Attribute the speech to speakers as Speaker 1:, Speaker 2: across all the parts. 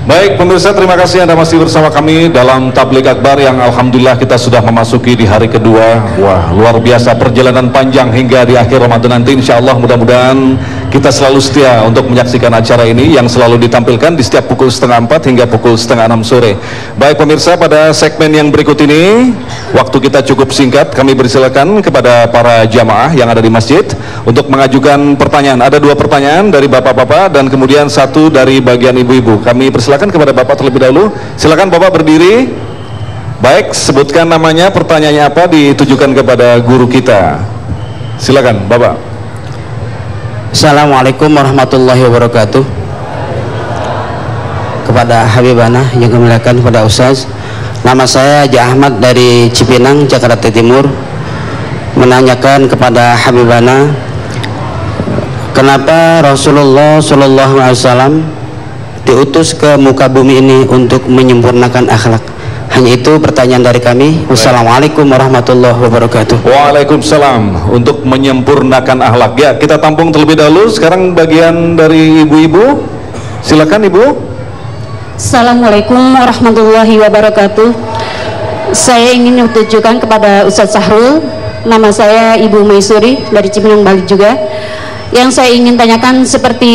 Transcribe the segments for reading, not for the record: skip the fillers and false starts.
Speaker 1: Baik pemirsa, terima kasih Anda masih bersama kami dalam Tabligh Akbar yang alhamdulillah kita sudah memasuki di hari kedua. Wah, luar biasa perjalanan panjang hingga di akhir Ramadan nanti. Insya Allah mudah-mudahan kita selalu setia untuk menyaksikan acara ini yang selalu ditampilkan di setiap pukul 5:30 hingga pukul 5:30 sore. Baik pemirsa, pada segmen yang berikut ini waktu kita cukup singkat, kami persilakan kepada para jamaah yang ada di masjid untuk mengajukan pertanyaan. Ada 2 pertanyaan dari bapak-bapak dan kemudian 1 dari bagian ibu-ibu. Kami persilakan kepada bapak terlebih dahulu. Silakan bapak berdiri. Baik, sebutkan namanya, pertanyaannya apa, ditujukan kepada guru kita. Silakan bapak.
Speaker 2: Assalamualaikum warahmatullahi wabarakatuh. Kepada Habibana yang kami muliakan, kepada Ustaz, nama saya Haji Ahmad dari Cipinang, Jakarta Timur, menanyakan kepada Habibana, kenapa Rasulullah SAW diutus ke muka bumi ini untuk menyempurnakan akhlak? Hanya itu pertanyaan dari kami. Wassalamualaikum warahmatullahi wabarakatuh.
Speaker 1: Waalaikumsalam. Untuk menyempurnakan akhlak. Ya, kita tampung terlebih dahulu. Sekarang bagian dari ibu-ibu. Silakan ibu.
Speaker 3: Assalamualaikum warahmatullahi wabarakatuh. Saya ingin menunjukkan kepada Ustadz Sahrul. Nama saya Ibu Maisuri dari Cipinang, Bali juga. Yang saya ingin tanyakan seperti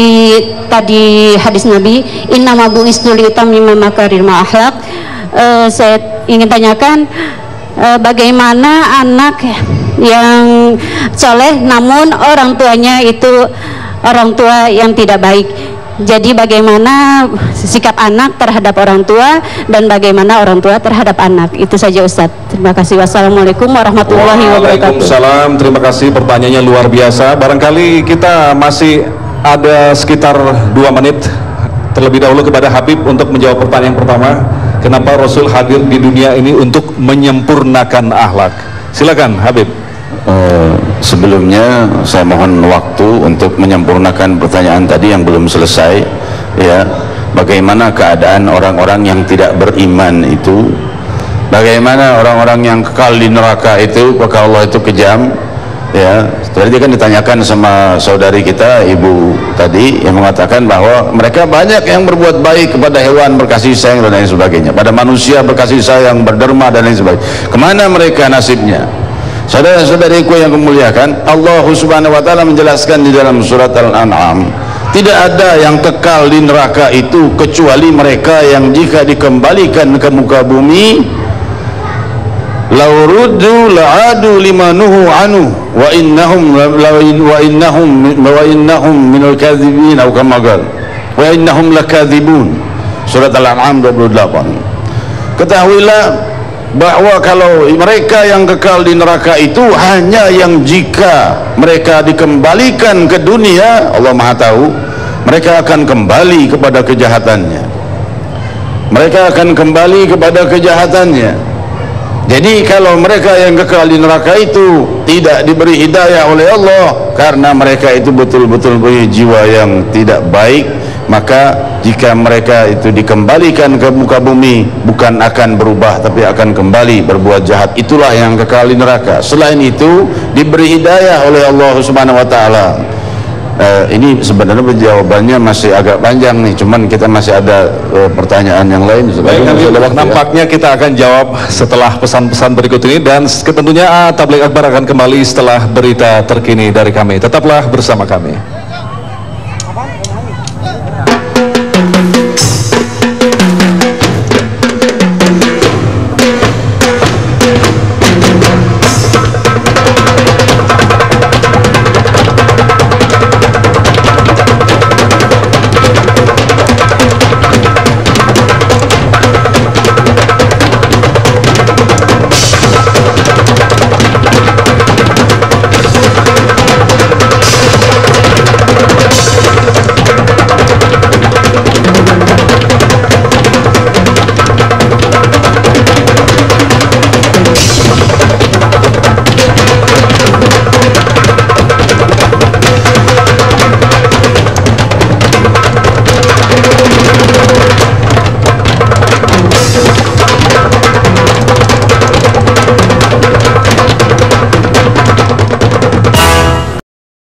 Speaker 3: tadi hadis Nabi, innama bu'istu liutammima makarimah akhlak. Saya ingin tanyakan bagaimana anak yang soleh namun orang tuanya itu orang tua yang tidak baik. Jadi bagaimana sikap anak terhadap orang tua dan bagaimana orang tua terhadap anak. Itu saja Ustadz. Terima kasih. Wassalamualaikum warahmatullahi wabarakatuh.
Speaker 1: Waalaikumsalam. Terima kasih, pertanyaannya luar biasa. Barangkali kita masih ada sekitar 2 menit terlebih dahulu kepada Habib untuk menjawab pertanyaan pertama. Kenapa Rasul hadir di dunia ini untuk menyempurnakan akhlak? Silakan Habib.
Speaker 4: Sebelumnya saya mohon waktu untuk menyempurnakan pertanyaan tadi yang belum selesai, ya. Bagaimana keadaan orang-orang yang tidak beriman itu? Bagaimana orang-orang yang kekal di neraka itu? Apakah Allah itu kejam? Ya, tadi kan ditanyakan sama saudari kita ibu tadi yang mengatakan bahwa mereka banyak yang berbuat baik kepada hewan, berkasih sayang dan lain sebagainya, pada manusia berkasih sayang, berderma dan lain sebagainya. Kemana mereka nasibnya? Saudara-saudariku yang kemuliakan, Allah Subhanahu wa taala menjelaskan di dalam surat Al-An'am, tidak ada yang kekal di neraka itu kecuali mereka yang jika dikembalikan ke muka bumi, lauruddu la'adu limanuhu anu wa innahum minal kadzibin atau kama qala wa innahum lakadzibun. Surat Al-An'am 28. Ketahuilah bahwa kalau mereka yang kekal di neraka itu hanya yang jika mereka dikembalikan ke dunia, Allah Maha tahu, mereka akan kembali kepada kejahatannya. Mereka akan kembali kepada kejahatannya. Jadi kalau mereka yang kekal di neraka itu tidak diberi hidayah oleh Allah karena mereka itu betul-betul punya jiwa yang tidak baik, maka jika mereka itu dikembalikan ke muka bumi bukan akan berubah tapi akan kembali berbuat jahat. Itulah yang kekal di neraka. Selain itu diberi hidayah oleh Allah Subhanahu wa taala. Ini sebenarnya jawabannya masih agak panjang nih, cuman kita masih ada pertanyaan yang lain.
Speaker 1: Baik, nampaknya kita akan jawab setelah pesan-pesan berikut ini, dan tentunya Tabligh Akbar akan kembali setelah berita terkini dari kami. Tetaplah bersama kami.